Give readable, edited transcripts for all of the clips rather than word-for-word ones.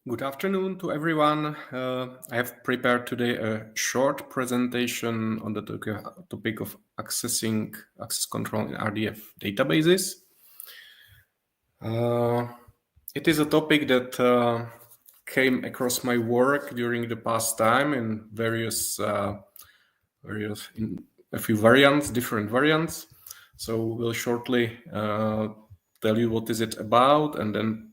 Good afternoon to everyone. I have prepared today a short presentation on the topic of access control in RDF databases. It is a topic that came across my work during the past time in different variants. So we'll shortly tell you what is it about, and then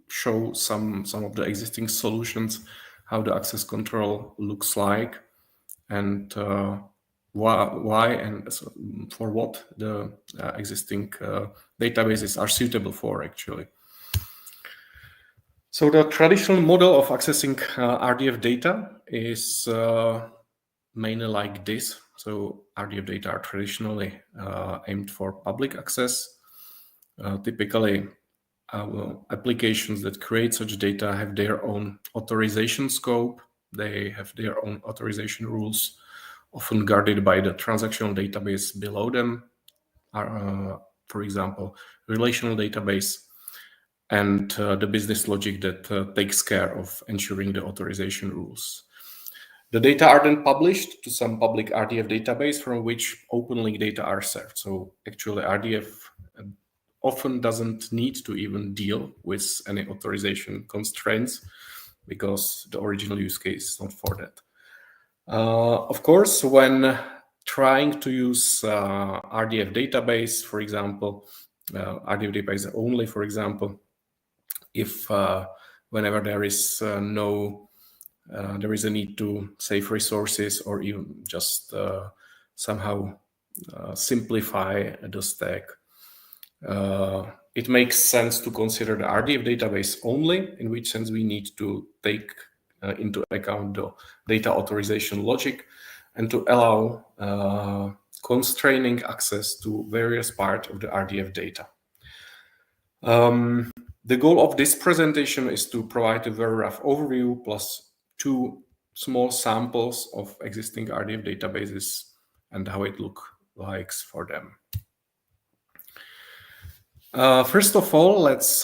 show some of the existing solutions, how the access control looks like, and why and for what the existing databases are suitable for, actually. So the traditional model of accessing RDF data is mainly like this. So RDF data are traditionally aimed for public access. Typically, applications that create such data have their own authorization scope. They have their own authorization rules, often guarded by the transactional database below them, for example, relational database, and the business logic that takes care of ensuring the authorization rules. The data are then published to some public RDF database from which open link data are served. So actually RDF often doesn't need to even deal with any authorization constraints because the original use case is not for that. Of course, when trying to use RDF database, for example, RDF database only, for example, if whenever there is there is a need to save resources or even just somehow simplify the stack, it makes sense to consider the RDF database only, in which sense we need to take into account the data authorization logic and to allow constraining access to various parts of the RDF data. The goal of this presentation is to provide a very rough overview plus two small samples of existing RDF databases and how it looks like for them. First of all, let's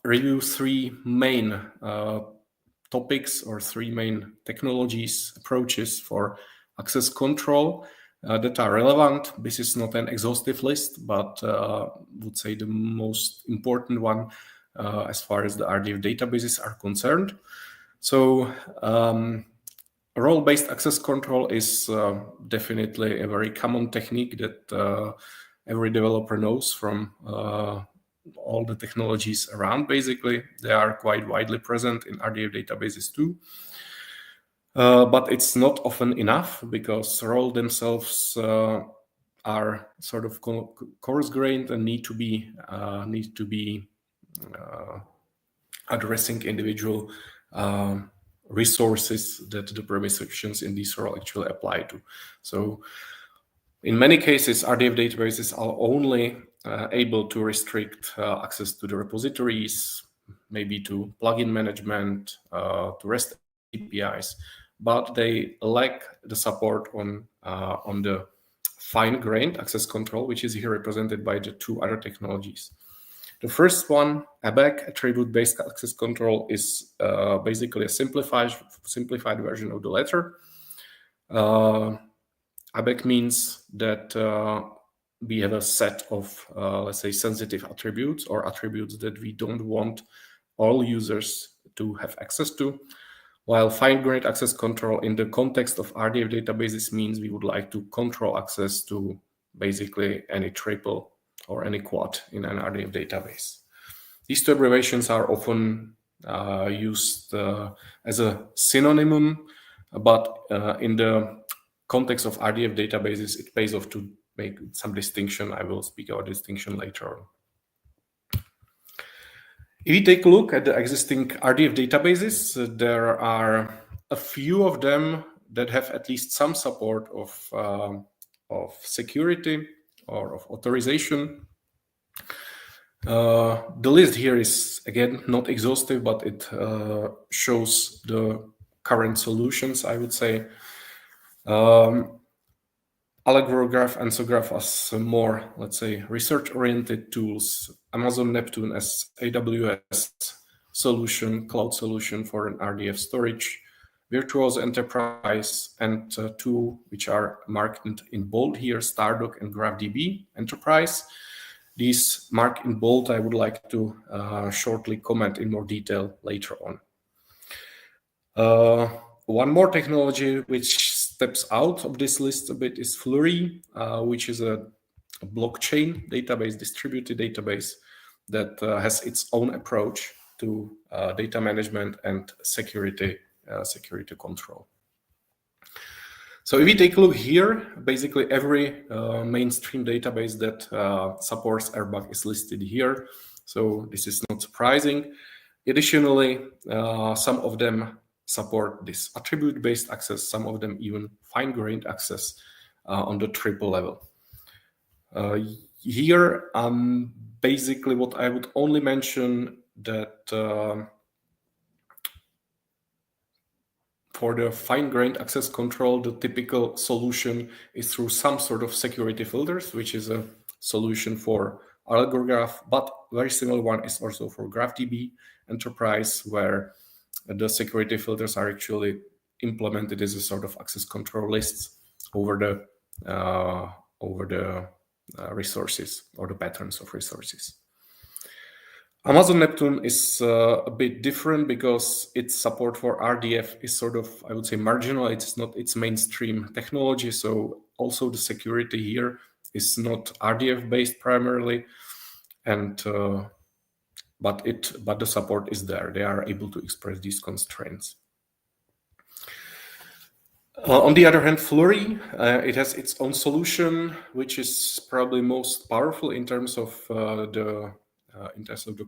review three main topics or three main technologies, approaches for access control that are relevant. This is not an exhaustive list, but I would say the most important one as far as the RDF databases are concerned. So role-based access control is definitely a very common technique that every developer knows from all the technologies around. Basically, they are quite widely present in RDF databases too. But it's not often enough because roles themselves are sort of coarse-grained and need to be addressing individual resources that the permissions in this role actually apply to. So in many cases, RDF databases are only able to restrict access to the repositories, maybe to plugin management, to REST APIs, but they lack the support on the fine-grained access control, which is here represented by the two other technologies. The first one, ABAC, attribute-based access control, is basically a simplified version of the latter. ABAC means that we have a set of, let's say, sensitive attributes or attributes that we don't want all users to have access to, while fine-grained access control in the context of RDF databases means we would like to control access to basically any triple or any quad in an RDF database. These two abbreviations are often used as a synonym, but in the context of RDF databases, it pays off to make some distinction. I will speak about distinction later on. If you take a look at the existing RDF databases, there are a few of them that have at least some support of security or of authorization. The list here is, again, not exhaustive, but it shows the current solutions, I would say. Allegro Graph and SoGraph as more, let's say, research-oriented tools, Amazon Neptune as AWS solution, cloud solution for an RDF storage, Virtuoso Enterprise, and two which are marked in bold here, Stardog and GraphDB Enterprise. These marked in bold, I would like to shortly comment in more detail later on. One more technology which steps out of this list a bit is Flurry, which is a blockchain database, distributed database that has its own approach to data management and security control. So if we take a look here, basically every mainstream database that supports Airbag is listed here. So this is not surprising. Additionally, some of them support this attribute-based access, some of them even fine-grained access on the triple level. Here, basically what I would only mention that for the fine-grained access control, the typical solution is through some sort of security filters, which is a solution for Allegro Graph, but very similar one is also for GraphDB Enterprise, where the security filters are actually implemented as a sort of access control lists over the resources or the patterns of resources. Amazon Neptune is a bit different because its support for RDF is sort of, I would say, marginal. It's not its mainstream technology. So also the security here is not RDF based primarily, and but the support is there. They are able to express these constraints. On the other hand, Flurry, it has its own solution, which is probably most powerful in terms of the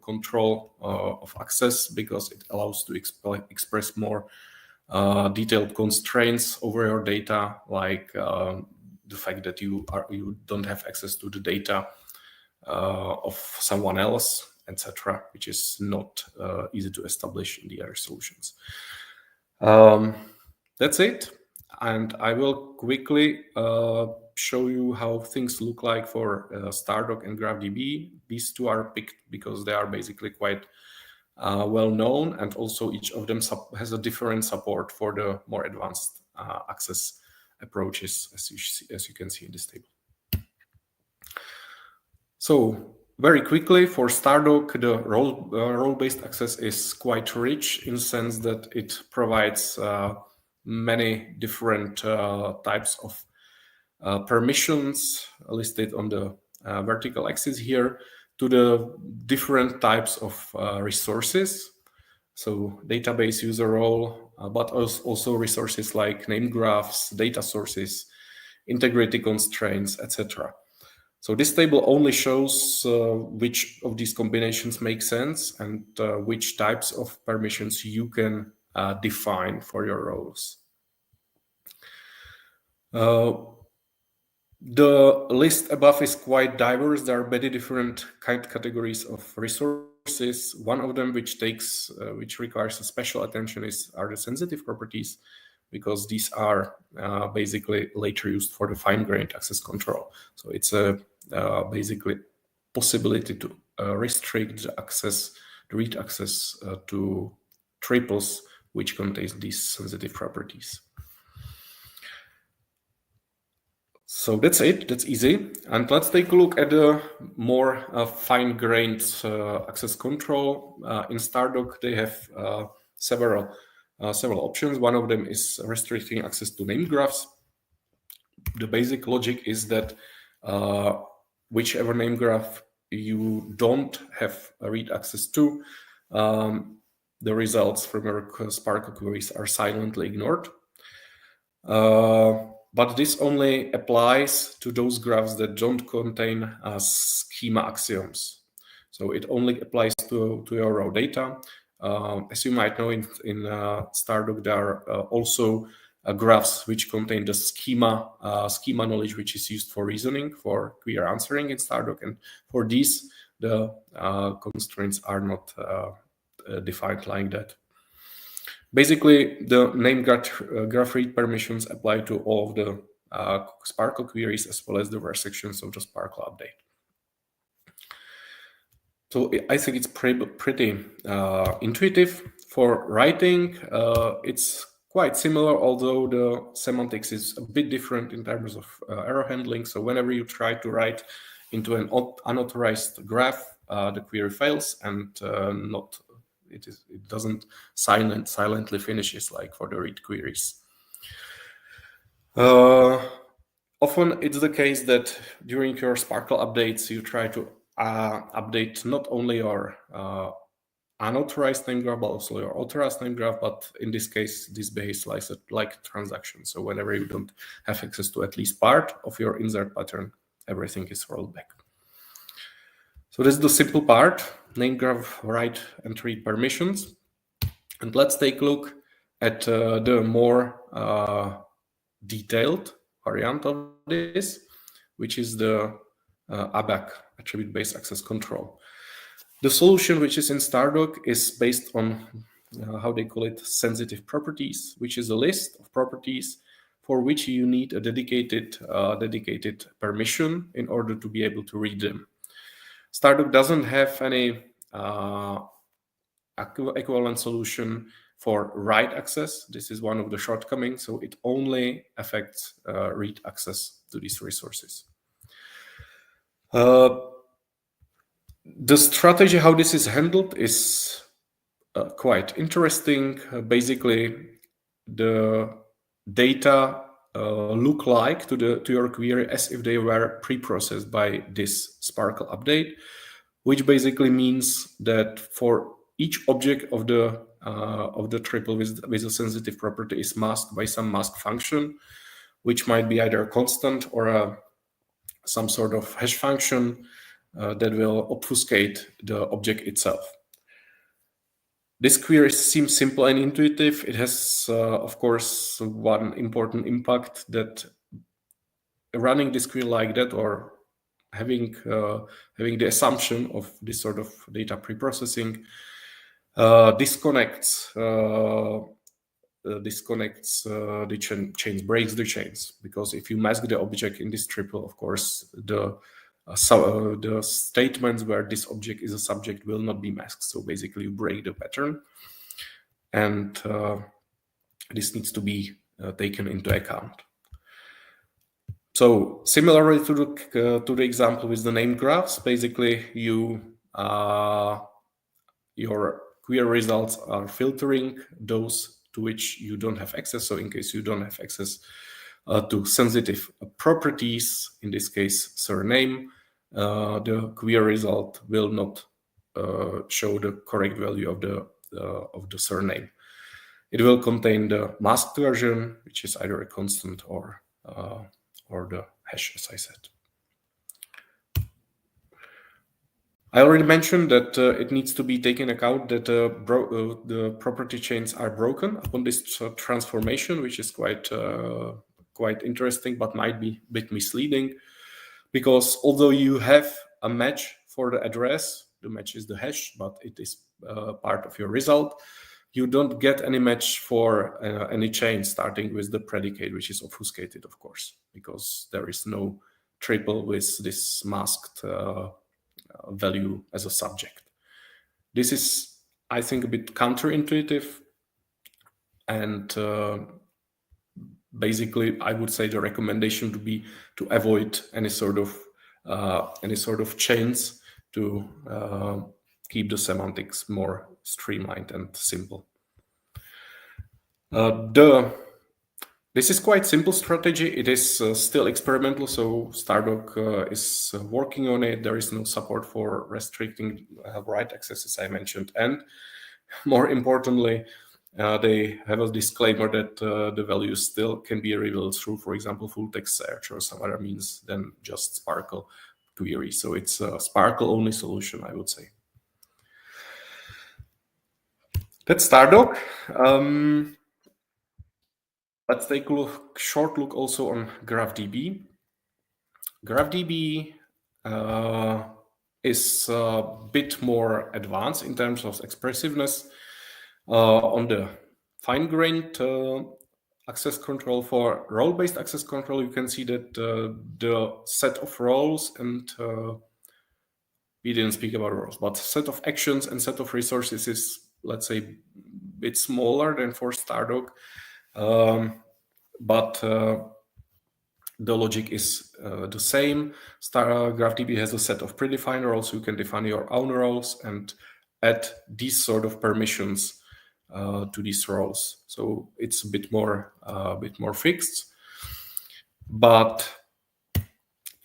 control of access, because it allows to express more detailed constraints over your data, like the fact that you don't have access to the data of someone else, etc., which is not easy to establish in the other solutions. That's it. And I will quickly show you how things look like for Stardog and GraphDB. These two are picked because they are basically quite well known, and also each of them has a different support for the more advanced access approaches, as you can see in this table. So very quickly, for Stardog, the role-based access is quite rich in the sense that it provides many different types of permissions listed on the vertical axis here to the different types of resources. So database user role, but also resources like name graphs, data sources, integrity constraints, etc. So this table only shows which of these combinations make sense and which types of permissions you can define for your roles. The list above is quite diverse. There are many different categories of resources. One of them which requires a special attention are the sensitive properties, because these are basically later used for the fine-grained access control. So it's a basically possibility to restrict the read access to triples which contains these sensitive properties. So that's it. That's easy. And let's take a look at the more fine-grained access control. In Stardog, they have several options. One of them is restricting access to name graphs. The basic logic is that whichever name graph you don't have read access to, the results from your Spark queries are silently ignored. But this only applies to those graphs that don't contain schema axioms. So it only applies to your raw data. As you might know, in Stardog, there are also graphs which contain the schema knowledge, which is used for reasoning, for query answering in Stardog. And for these, the constraints are not defined like that. Basically, the name graph read permissions apply to all of the Sparkle queries as well as the var sections of the Sparkle update. So I think it's pretty intuitive. For writing, it's quite similar, although the semantics is a bit different in terms of error handling. So whenever you try to write into an unauthorized graph, the query fails, and it doesn't silently finishes like for the read queries. Often it's the case that during your Sparkle updates, you try to update not only your unauthorized name graph, but also your authorized name graph. But in this case, this behaves like a transaction. So whenever you don't have access to at least part of your insert pattern, everything is rolled back. So this is the simple part, name graph write and read permissions. And let's take a look at the more detailed variant of this, which is the ABAC, attribute-based access control. The solution which is in Stardog is based on how they call it sensitive properties, which is a list of properties for which you need a dedicated permission in order to be able to read them. Stardog doesn't have any equivalent solution for write access. This is one of the shortcomings, so it only affects read access to these resources. The strategy how this is handled is quite interesting. Basically, the data look like to your query as if they were pre-processed by this Sparkle update, which basically means that for each object of the triple with a sensitive property is masked by some mask function, which might be either a constant or some sort of hash function that will obfuscate the object itself. This query seems simple and intuitive. It has, of course, one important impact, that running this query like that, or having the assumption of this sort of data preprocessing, disconnects the chains, breaks the chains, because if you mask the object in this triple, of course, the statements where this object is a subject will not be masked. So basically, you break the pattern, and this needs to be taken into account. So similarly to the example with the name graphs, basically your query results are filtering those to which you don't have access. So in case you don't have access to sensitive properties, in this case surname, the query result will not show the correct value of the surname. It will contain the masked version, which is either a constant or the hash, as I said. I already mentioned that it needs to be taken account that the property chains are broken upon this transformation, which is quite interesting, but might be a bit misleading, because although you have a match for the address, the match is the hash, but it is part of your result, you don't get any match for any chain starting with the predicate, which is obfuscated, of course, because there is no triple with this masked value as a subject. This is, I think, a bit counterintuitive, and basically, I would say the recommendation would be to avoid any sort of chains to keep the semantics more streamlined and simple. This is quite simple strategy. It is still experimental, so Stardog is working on it. There is no support for restricting write access, as I mentioned, and more importantly, they have a disclaimer that the values still can be revealed through, for example, full text search or some other means than just Sparkle query. So it's a Sparkle only solution, I would say. That's Stardog. Let's take a short look also on GraphDB. GraphDB is a bit more advanced in terms of expressiveness. On the fine-grained access control. For role-based access control, you can see that the set of roles and we didn't speak about roles, but set of actions and set of resources is, let's say, a bit smaller than for Stardog, but the logic is the same. GraphDB has a set of predefined roles. You can define your own roles and add these sort of permissions to these roles. So it's a bit more fixed. But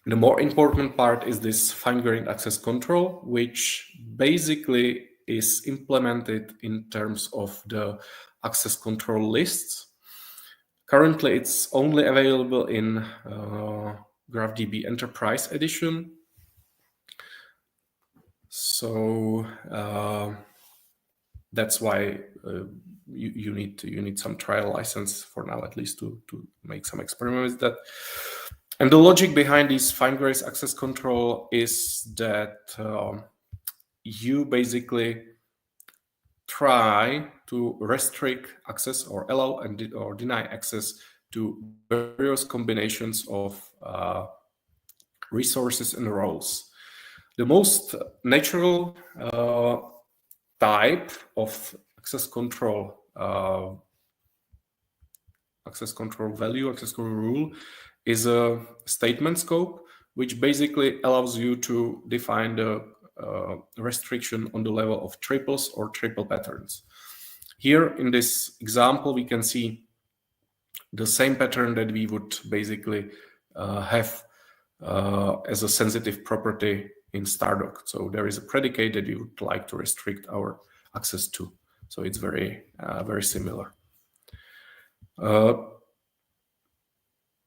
the more important part is this fine-grained access control, which basically is implemented in terms of the access control lists. Currently, it's only available in GraphDB Enterprise Edition. So that's why you need some trial license for now, at least, to make some experiments with that. And the logic behind this fine-grained access control is that you basically try to restrict access or allow or deny access to various combinations of resources and roles. The most natural type of access control value, access control rule, is a statement scope, which basically allows you to define the restriction on the level of triples or triple patterns. Here in this example, we can see the same pattern that we would basically have as a sensitive property in Stardog. So there is a predicate that we would like to restrict our access to. So it's very similar.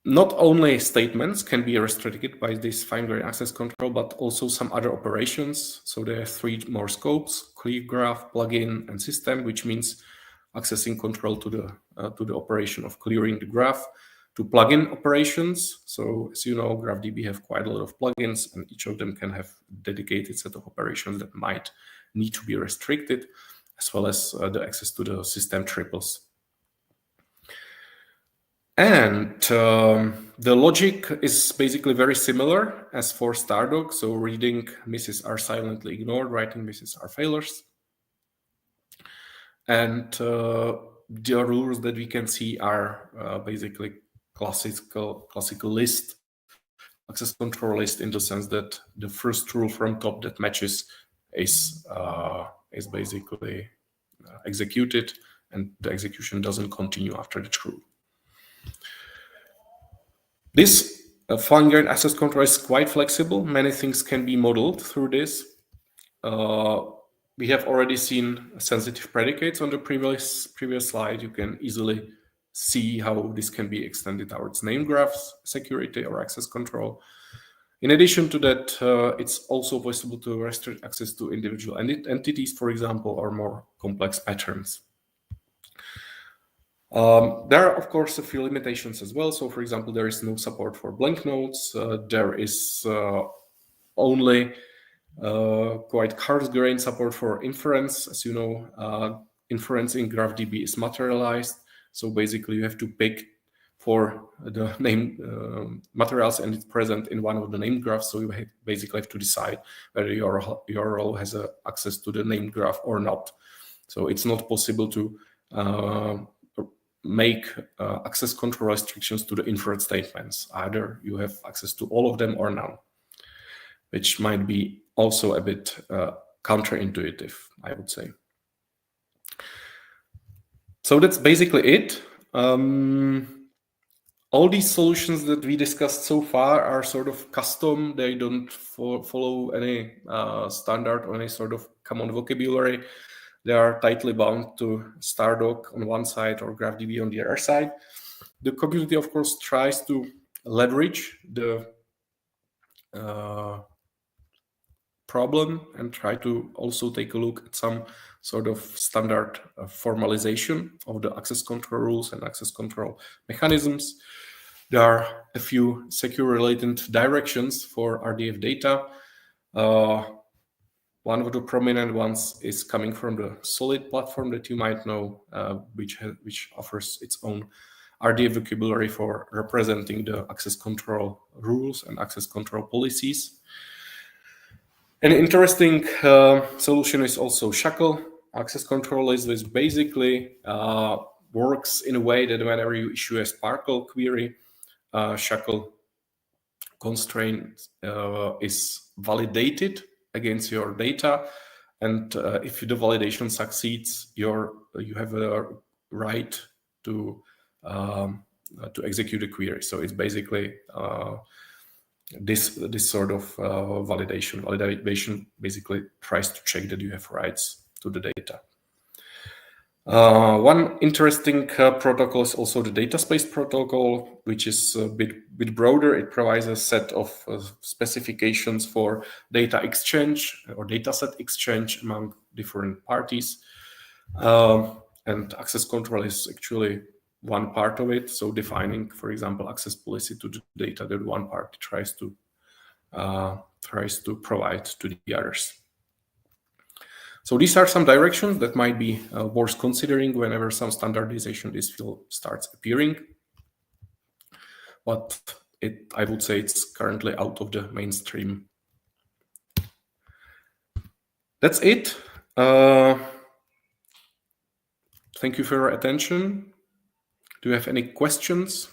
Not only statements can be restricted by this fine-grained access control, but also some other operations. So there are 3 more scopes: clear graph, plugin, and system, which means accessing control to the operation of clearing the graph, to plugin operations. So as you know, GraphDB have quite a lot of plugins, and each of them can have a dedicated set of operations that might need to be restricted, as well as the access to the system triples. And the logic is basically very similar as for Stardog. So reading misses are silently ignored, writing misses are failures. And the rules that we can see are basically classical list, access control list, in the sense that the first rule from top that matches is basically executed, and the execution doesn't continue after the rule. This fine-grained access control is quite flexible. Many things can be modeled through this. We have already seen sensitive predicates on the previous slide. You can easily see how this can be extended towards name graphs, security, or access control. In addition to that, it's also possible to restrict access to individual entities, for example, or more complex patterns. There are, of course, a few limitations as well. So, for example, there is no support for blank nodes. There is only quite coarse-grained support for inference. As you know, inference in GraphDB is materialized. So basically, you have to pick for the name materials, and it's present in one of the named graphs. So you basically have to decide whether your role has access to the named graph or not. So it's not possible to make access control restrictions to the inferred statements. Either you have access to all of them or none, which might be also a bit counterintuitive, I would say. So that's basically it. All these solutions that we discussed so far are sort of custom. They don't follow any standard or any sort of common vocabulary. They are tightly bound to Stardog on one side or GraphDB on the other side. The community, of course, tries to leverage the problem and try to also take a look at some sort of standard formalization of the access control rules and access control mechanisms. There are a few secure-related directions for RDF data. One of the prominent ones is coming from the Solid platform that you might know, which offers its own RDF vocabulary for representing the access control rules and access control policies. An interesting solution is also Shackle access control list, which basically works in a way that whenever you issue a Sparkle query, Shackle constraint is validated against your data, and if the validation succeeds, you have a right to execute a query. So it's basically this sort of validation. Validation basically tries to check that you have rights to the data. One interesting protocol is also the data space protocol, which is a bit broader. It provides a set of specifications for data exchange or dataset exchange among different parties. And access control is actually one part of it. So defining, for example, access policy to the data that one party tries to provide to the others. So these are some directions that might be worth considering whenever some standardization in this field starts appearing. But I would say it's currently out of the mainstream. That's it. Thank you for your attention. Do you have any questions?